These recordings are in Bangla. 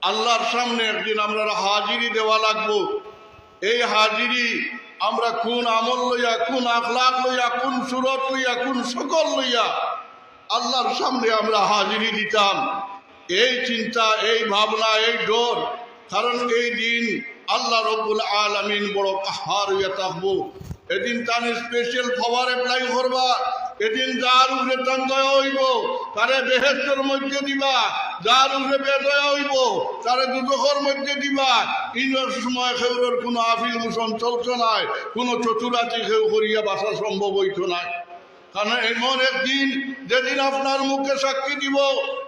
আল্লাহর সামনে একদিন আমরা হাজিরি দেওয়া লাগবো। এই হাজিরি আমরা কোন আমল লইয়া, কোন আখলাক লইয়া, কোন সুরত লইয়া, কোন সকল লইয়া আল্লাহর সামনে আমরা হাজিরি দিতাম, এই চিন্তা, এই ভাবনা, এই ডর। কারণ এই দিন আল্লাহ রব্বুল আলামিন বড় কাহার হইয়া থাকবো। এদিন তার স্পেশাল পাওয়ার অ্যাপ্লাই করবা। এদিন যার উপরে তার দয়া হইব তারে বেহেশতের মধ্যে দিবা, যার উপরে বেদয়া হইব তারে দুদকের মধ্যে দিবা। ইনোর সময় খেউরের কোনো আফিল মোশন চলছে নাই, কোনো চতুরাতি খেউ করিয়া বাসা সম্ভব হইত নাই। কারণ এমন একদিন যেদিন আপনার মুখে সাক্ষী দিব,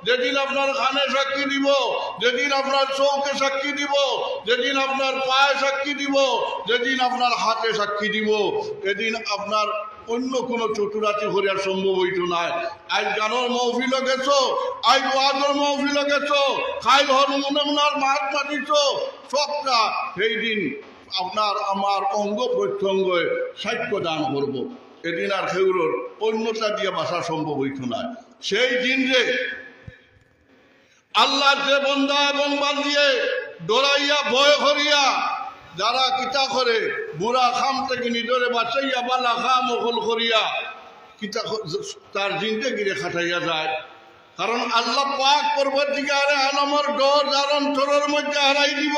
যেদিন আপনার কানে সাক্ষী দিব, যেদিন আপনার চৌকে সাক্ষী দিব, যেদিন আপনার পায়ে সাক্ষী দিব, যেদিন আপনার হাতে সাক্ষী দিব, এদিন আপনার অন্য কোনো চতুরাতি করিয়া সম্ভব হইত নাই। আজ গানের মহফিলে গেছো, আজ ওয়াজের মহফিলে গেছো, খাই ঘর মনে মাছ মাতিছ, সবটা সেই দিন আপনার আমার অঙ্গ প্রত্যঙ্গে সাক্ষ্য দান করবো। এদিন আর খেউরোর অন্যতা দিয়ে বাসা সম্ভব হইত না। সেই দিন যে আল্লাহ যে বন্দা এবং বান্দিয়ে ডরাইয়া ভয় করিয়া যারা কিতা করে বুড়া খাম থেকে নিজরে বাঁচাইয়া বালা খাম অকল করিয়া কিতা তার জিন্দেগিরে খাটাইয়া যায়। কারণ আল্লাহ পাক পরবর্তীকালে আলমর ডর যার অন্তরের মধ্যে হারাই দিব,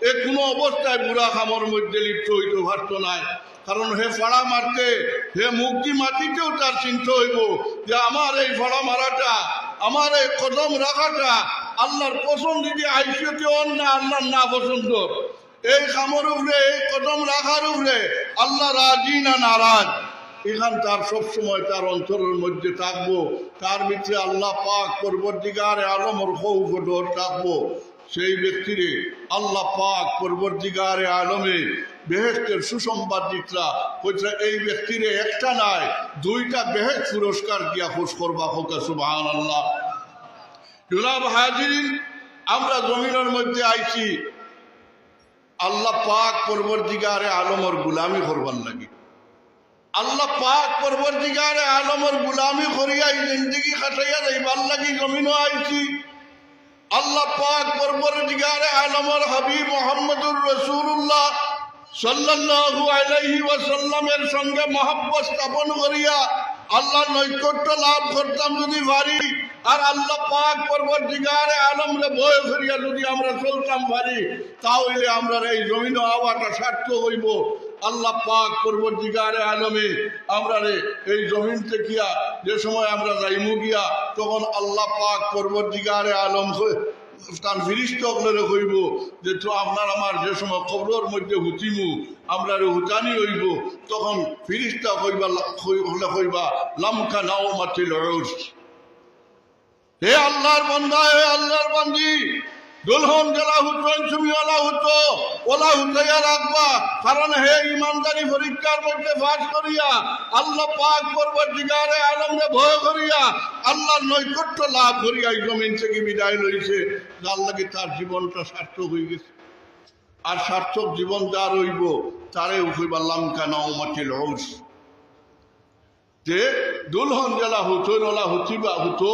এ কোনো অবস্থায় বুড়া খামর মধ্যে লিপ্ত হইতে পারত নাই। কারণ হে ফাড়া মারতে, হে মুক্তি মাটিতেও তার চিন্তা হইব যে আমার এই ফাড়া মারাটা, আমার এই কদম রাখাটা আল্লাহর পছন্দ দিদি আইসিতে না আল্লাহর না পছন্দ। এই খামর উপরে, এই কদম রাখার উপরে আল্লাহ রাজি না নারাজ, এখান তার সবসময় তার অন্তরের মধ্যে থাকবো। তার ভিতরে আল্লাহ পাক পরবর্তীকারে আলমর খৌফ ডর থাকবো। সেই ব্যক্তিরে আল্লাহ পাক পরবর্তীকারে আলমে বেহেশতের সুসংবাদ দিতরা কইছে, এই ব্যক্তিরে একটা নাই দুইটা বেহেশত পুরস্কার দিয়া খুশ করবা। হোক সুবহানাল্লাহ। জনাব হাজিরিন, আমরা জমিনের মধ্যে আইছি আল্লাহ পাক পরবর্তীকারে আলমর গুলামি করবার লাগি। আল্লাহ পাক পরবর্তীকারে আলমর গুলামি করিয়াই জিন্দগি কাটাইয়া যাইবার লাগি জমিনও আইছি। আল্লাহ পাক পরবর্তীকারে আলমর হাবিব মুহাম্মদুর রাসূলুল্লাহ সাল্লাল্লাহু আলাইহি ওয়াসাল্লামের সঙ্গে মহব্বত স্থাপন করিয়া আল্লাহর নৈকট্য লাভ করতাম যদি পারি, আর আল্লাহ পাক পরবর্তীকারে আলমরে ভয় করিয়া যদি আমরা চলতাম পারি, তাহলে আমরা এই জমিন হওয়াটা সার্থক হইব। আল্লাহ পাক পরবর্তীকারে আলমে আমরা এই জমিন থেকে যে সময় আমরা যাইমু গিয়া, তখন আল্লাহ পাক পরবর্তীকারে আলম তার ফিরিস্তাগণরে কইব যে তো আপনার আমার যে সময় কবরের মধ্যে হুতিমু আমরা হুতানি হইব, তখন ফিরিস্তা কইবা লামকা নাওমাতিল উরস। হে আল্লাহর বান্দা, হে আল্লাহর বান্দি, দুলহন জেলা হুতেন তুমি ওলা হুতো, ওলা হুতাইয়া রাখবা। কারণ হে ইমানদারি পরীক্ষার মধ্যে পাস করিয়া আল্লাহ পাক পরবর্তীকারে আলমরে ভয় করিয়া আল্লাহর নৈকট্য লাভ করিয়া এই জমিন থেকে বিদায় লইছে, যার লাগে তার জীবনটা সার্থক হয়ে গেছে। আর সার্থক জীবন যার হইব তারে উঠিবা লামকা নাওমাতিল উরস। যে দুলহন জেলা হুতন ওলা হুতিবা হুতো,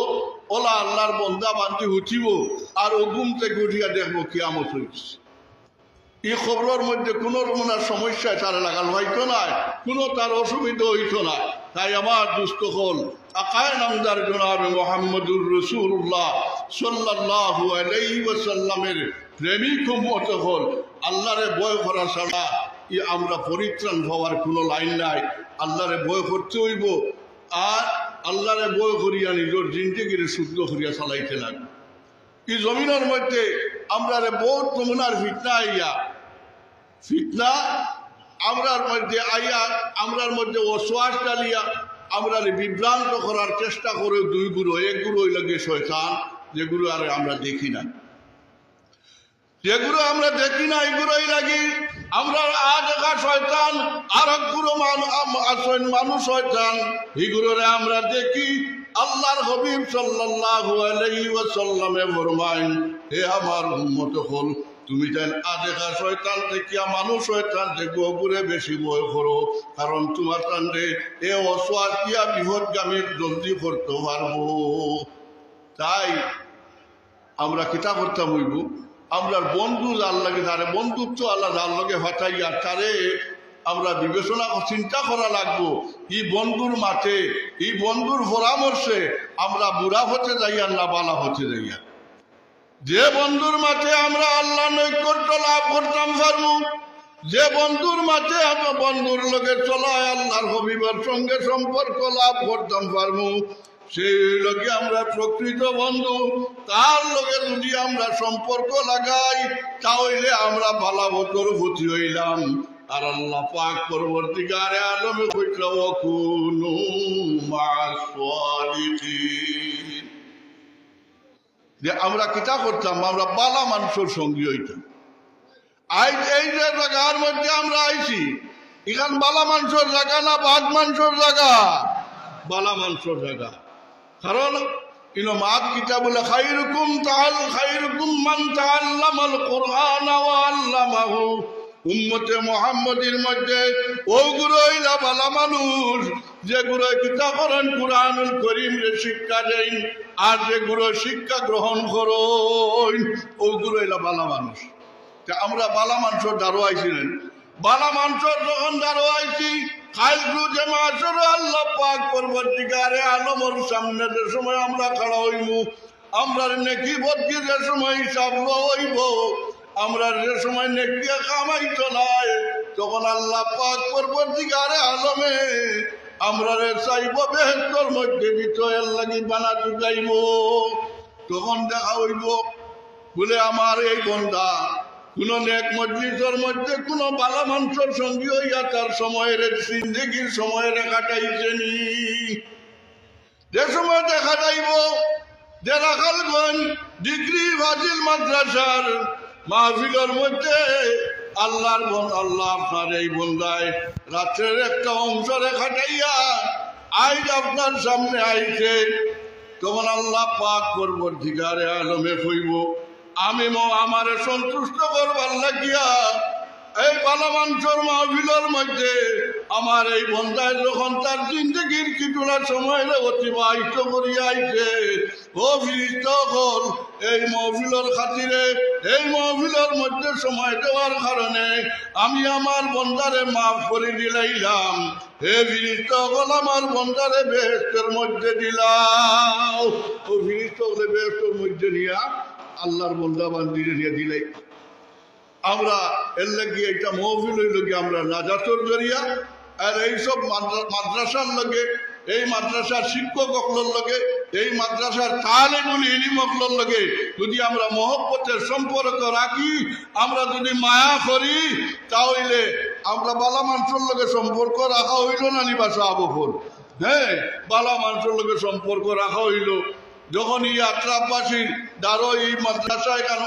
ওলা আল্লাহর বন্দা বান্দি হুতিব, আর ও ঘুম থেকে উঠিয়া দেখবো কিয়ামত হইছে। এই খবরের মধ্যে কোনো রকমের সমস্যায় তার লাগাল হইতো না, কোনো তার অসুবিধা হইতো না। তাই আমার দুস্থ হল আকায় নামদার জনাবে মুহাম্মদুর রাসূলুল্লাহ সাল্লাল্লাহু আলাইহি ওয়াসাল্লামের প্রেমিক উম্মত হল আল্লাহরে ভয় করা ছাড়া আমরা পরিত্রাণ হওয়ার কোনো লাইন নাই। আল্লাহরে ভয় করতে হইব, আর আল্লাহরে ভয় করিয়া নিজের জিন্দেগিরে শুদ্ধ করিয়া চালাইতে লাগবে। এই জমিনের মধ্যে আমরা বহুত নমুনার ফিতনা আইয়া, ফিতনা আমরার মধ্যে আইয়া, আমরার মধ্যে অশ্বাস ডালিয়া আমরা বিভ্রান্ত করার চেষ্টা করে দুই গুরু, এক গুরু হইল গিয়ে শয়তান, যেগুলো আর আমরা দেখি না, যেগুলো আমরা দেখি না এগুলোই লাগি আমরা আজ একা শয়তান, আর এক গুরু মানুষ শয়তান, এগুলোরে আমরা দেখি। আল্লাহর হাবিব সাল্লাল্লাহু আলাইহি ওয়াসাল্লামে ফরমাইন, হে আমার উম্মত হল তুমি যেন আদেখা শয়তান থেকে মানুষ শয়তান থেকে ওপরে বেশি ভয় করো, কারণ তোমার কাণ্ডে এ অশ্বাস দিয়া বিপদগামী জলদি করতে পারবো। তাই আমরা কিতা করতাম হইব, আমরা বন্ধু যার লাগে তারে বন্ধুত্ব আল্লাহ যার লগে হটাইয়া তারে আমরা বিবেচনা চিন্তা করা লাগবো এই বন্ধুর মাঠে এই বন্ধুর পরামর্শে আমরা বুড়া হতে যাইয়া না বালা হতে যাইয়া। যে বন্ধুর মাঠে আমরা আল্লাহ নৈকট্য লাভ করতাম পারবো, যে বন্ধুর মাঠে আমরা বন্ধুর লগে চলায় আল্লাহর হবিবের সঙ্গে সম্পর্ক লাভ করতাম পারবো, সেই লগে আমরা প্রকৃত বন্ধু। তার লগে যদি আমরা সম্পর্ক লাগাই তাহলে আমরা ভালা বতর ভূতি হইলাম। আর আল্লাহ পাক পরবর্তীকারে আলমে কইল ওয়াকুনু মা'আস সালিহিন, যে আমরা কিতা করতাম, আমরা বালা মানুষের সঙ্গী হইতাম। আজ এই যে জায়গার মধ্যে আমরা আইছি, এখান বালা মানুষের জায়গা না বাদ মানুষের জায়গা? বালা মানুষের জায়গা। কারণ মাত কিতা বলে খাইরুকুম মান তাআল্লামাল কুরআন ওয়া আল্লামাহু। উম্মতে মুহাম্মদের মধ্যে ওগুলো হইলা বালা মানুষ যেগুলো কিতা করেন কুরআনুল কারীম রে শিক্ষা দেন, আর যেগুলো শিক্ষা গ্রহণ করেন ওগুলো হইলা বালা মানুষ। আমরা বালা মানুষের দ্বারো আইছিলেন, বালা মানুষের যখন দ্বারো আইছি কালগুলো যে মাসের আল্লাহ পাক পরবর্তীকারে আলমের সামনে যে সময় আমরা খাড়া হইব, আমরা নেকি বদকি যে সময় হিসাব হইব, আমরা যে সময় নেকি কামাই চলায়, তখন আল্লাহ পাক পরবর্তীকারে আলমে আমরা চাইব বেহেশতের মধ্যে ভিতর লাগি বানা ঢুকাইব। তখন দেখা হইব বলে আমার এই বন্দা কোন নেক মজলিসের মধ্যে কোন বালা মানুষের সঙ্গী হইয়া তার সময়ের জিন্দেগির সময়ের কাটাইছেনি। যে সময় দেখা যাইব যে রাখালগঞ্জ ডিগ্রি ফাজিল মাদ্রাসার মাহফিলের মধ্যে আল্লাহ আপনার এই বন্দায় রাত্রের একটা অংশরে কাটাইয়া আজ আপনার সামনে আইছে, তখন আল্লাহ পাক পরবর্তীকারে আলমে কইব আমি আমারে সন্তুষ্ট করবার লাগিয়া এই বালা মানুষের মাহফিলের মধ্যে আমার এই বন্দায় যখন তার জিন্দগির কিছুটা সময় অতিবাহিত করিয়া আইছে, ও ফিরিস্তাগণ এই মাহফিলের খাতিরে এই মাহফিলের মধ্যে সময় দেওয়ার কারণে আমি আমার বন্দারে মাফ করে দিলাইলাম। হে ফিরিস্তাগণ আমার বন্দারে বেহেশতের মধ্যে দিলাম। ও ফিরিস্তাগণে বেহেশতের মধ্যে নিয়া আল্লাহর বন্দা বান্দিরে নিয়ে দিলাই। আমরা এর লাগে একটা মহফিল হইল কি আমরা নাজাতর জরিয়া। আর এইসব মাদ্রাসার লগে এই মাদ্রাসার শিক্ষক অকলর লগে এই মাদ্রাসার তালেবুল ইলম অকলর লগে যদি আমরা মহব্বতের সম্পর্ক রাখি, আমরা যদি মায়া করি, তাহলে আমরা বালা মানুষের লগে সম্পর্ক রাখা হইল না নিবাসা আবহর। হ্যাঁ, বালা মানুষের লগে সম্পর্ক রাখা হইল। যখন এই আত্রাবাসীর দ্বারা এই মাদ্রাসায় কেন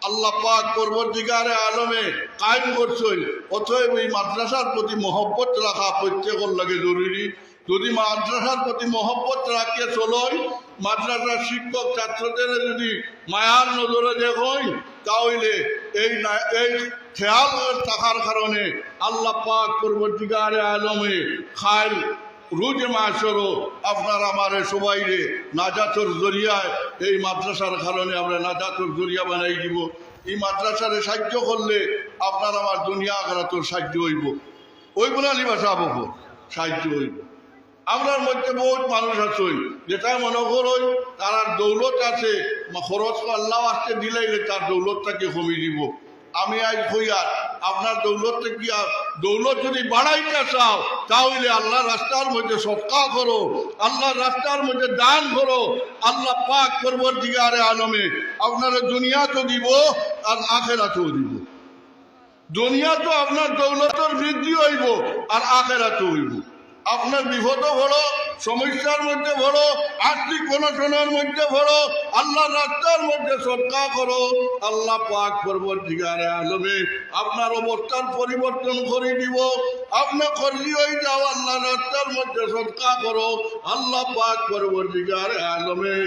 আল্লাহ পাক পরবর্তীকারে আলমে কায়েম করছেন, অতএব এই মাদ্রাসার প্রতি মহব্বত রাখা প্রত্যেকের লাগে জরুরি। যদি মাদ্রাসার প্রতি মহব্বত রাখিয়ে চলই, মাদ্রাসার শিক্ষক ছাত্রদের যদি মায়ার নজরে দেখই, তাহলে এই খেয়াল থাকার কারণে আল্লাহ পাক পরবর্তীকারে আলমে খায় রুজে মাসরও আপনার আমার সবাই রে নাজাতর জরিয়ায় এই মাদ্রাসার কারণে আমরা নাজাতর জরিয়া বানাই দিব। এই মাদ্রাসারে সাহায্য করলে আপনার আমার দুনিয়া আখিরাতের সাহায্য হইব, ওইব না নিবাসা বহ সাহায্য হইব। আপনার মধ্যে বহুত মানুষ আছেন যেটা মনে করই তার দৌলত আছে, খরচ আল্লাহ আসতে দিলাইলে তার দৌলতটাকে কমিয়ে দিব। আমি আজ হইয়া আপনার দৌলতটা কি দৌলত যদি বাড়াইতে চাও, তাহলে আল্লাহ রাস্তার মধ্যে সৎকা করো, আল্লাহর রাস্তার মধ্যে দান করো। আল্লাহ পাক পরবর্তীকারে আলমে আপনার দুনিয়া তো দিব আর আখিরাতেও দিব। দুনিয়া তো আপনার দৌলতের বৃদ্ধি হইব আর আখিরাতেও হইব। আপনার বিপদও বড়, সমস্যার মধ্যে বড়, আর্থিক অনটনের মধ্যে বড়, আল্লাহর রাস্তার মধ্যে সদকা করো। আল্লাহ পাক পরবর্তীকারে আলমে আপনার অবস্থার পরিবর্তন করে দিব। আপনি করলি হয়ে যাও, আল্লাহর রাস্তার মধ্যে সদকা করো। আল্লাহ পাক পরবর্তীকারে আলমে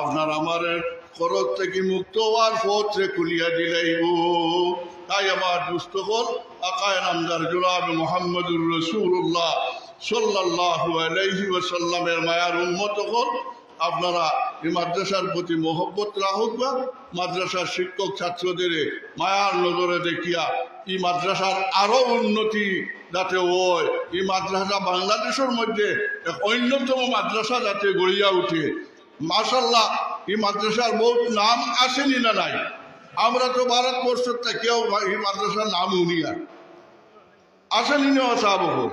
আপনার আমার খরচ থেকে মুক্ত হওয়ার পথে খুলিয়া দিলাইব। তাই আমার দুস্থ হল আকায় নামদার জনাব মুহাম্মদুর রাসূলুল্লাহ সাল্লাল্লাহু আলাইহি ওয়াসাল্লামের মায়ার উম্মত হল আপনারা এই মাদ্রাসার প্রতি মহব্বত রাখুক বা মাদ্রাসার শিক্ষক ছাত্রদের মায়ার নজরে দেখিয়া এই মাদ্রাসার আরো উন্নতি যাতে হয়, এই মাদ্রাসা বাংলাদেশের মধ্যে এক অন্যতম মাদ্রাসা যাতে গড়িয়া উঠে। মাশাল্লাহ, এই মাদ্রাসার বহুত নাম আসেনি না নাই, আমরা তো ভারতবর্ষের থেকেও এই মাদ্রাসার নাম উনিয়া আসেনি না সাহাবক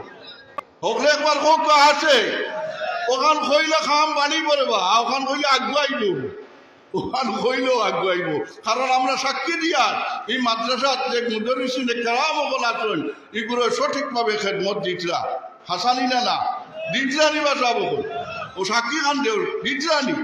হকলে একবার হোক আছে ওখান খইলে খাম বানি পড়ে বা ওখান খইলে আগুয়াইব, ওখান খইলেও আগুয়াইব। কারণ আমরা সাক্ষী দিয়া এই মাদ্রাসার যে মুদরিসিনে কেরাম হল আছেন এগুলো সঠিকভাবে খেদমত দিতরা হাসানি না না দিতরানি বা সাহাবক ও সাক্ষী খান দেও দিতরানি।